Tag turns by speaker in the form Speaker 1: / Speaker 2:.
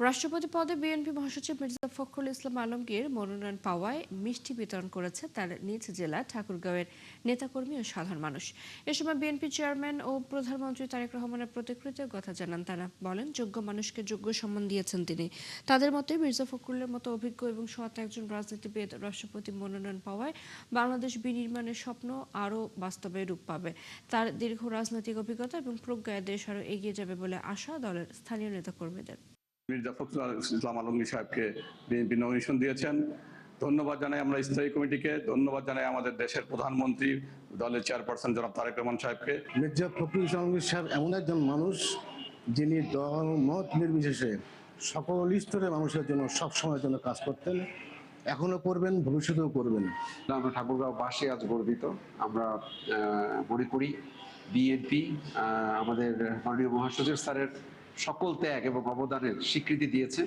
Speaker 1: রাষ্ট্রপতি পদে বিএনপি মহাসচিব মির্জা ফখরুল ইসলাম আলমগীর মনোনয়ন পাওয়ায় মিষ্টি বিতরণ করেছে তার নিজ জেলা ঠাকুরগাঁওয়ের নেতাকর্মী ও সাধারণ মানুষ। এ সময় বিএনপি চেয়ারম্যান ও প্রধানমন্ত্রী তারেক রহমানের প্রতি কৃতজ্ঞতা জানান তারা। বলেন, যোগ্য মানুষকে যোগ্য সম্মান দিয়েছেন তিনি। তাদের মতে মির্জা ফখরুলের মতো অভিজ্ঞ এবং সৎ একজন রাজনীতিবিদ রাষ্ট্রপতি মনোনয়ন পাওয়ায় বাংলাদেশ বিনির্মাণের স্বপ্ন আরও বাস্তবে রূপ পাবে। তার দীর্ঘ রাজনৈতিক অভিজ্ঞতা এবং প্রজ্ঞায় দেশ আরও এগিয়ে যাবে বলে আশা দলের স্থানীয় নেতাকর্মীদের।
Speaker 2: মির্জা ফখরুল ইসলাম আলমগীর সাহেবকে বিএনপি নমিনেশন দিয়েছেন। ধন্যবাদ জানাই আমরা স্থায়ী কমিটিকে, ধন্যবাদ জানাই আমাদের দেশের প্রধানমন্ত্রী দলের চেয়ারপারসন জনাব তারেক রহমান সাহেবকে।
Speaker 3: মির্জা ফখরুল ইসলাম আলমগীর সাহেব এমন একজন মানুষ যিনি দল মত নির্বিশেষে সকল স্তরের মানুষের জন্য সব সময়ের জন্য কাজ করতেন, এখনো করবেন, ভবিষ্যতেও করবেন।
Speaker 4: আমরা ঠাকুরগাঁওবাসী আজ গর্বিত। আমরা মনে করি বিএনপি আমাদের মাননীয় মহাসচিব স্যারের সকল ত্যাগ এবং অবদানের স্বীকৃতি দিয়েছে।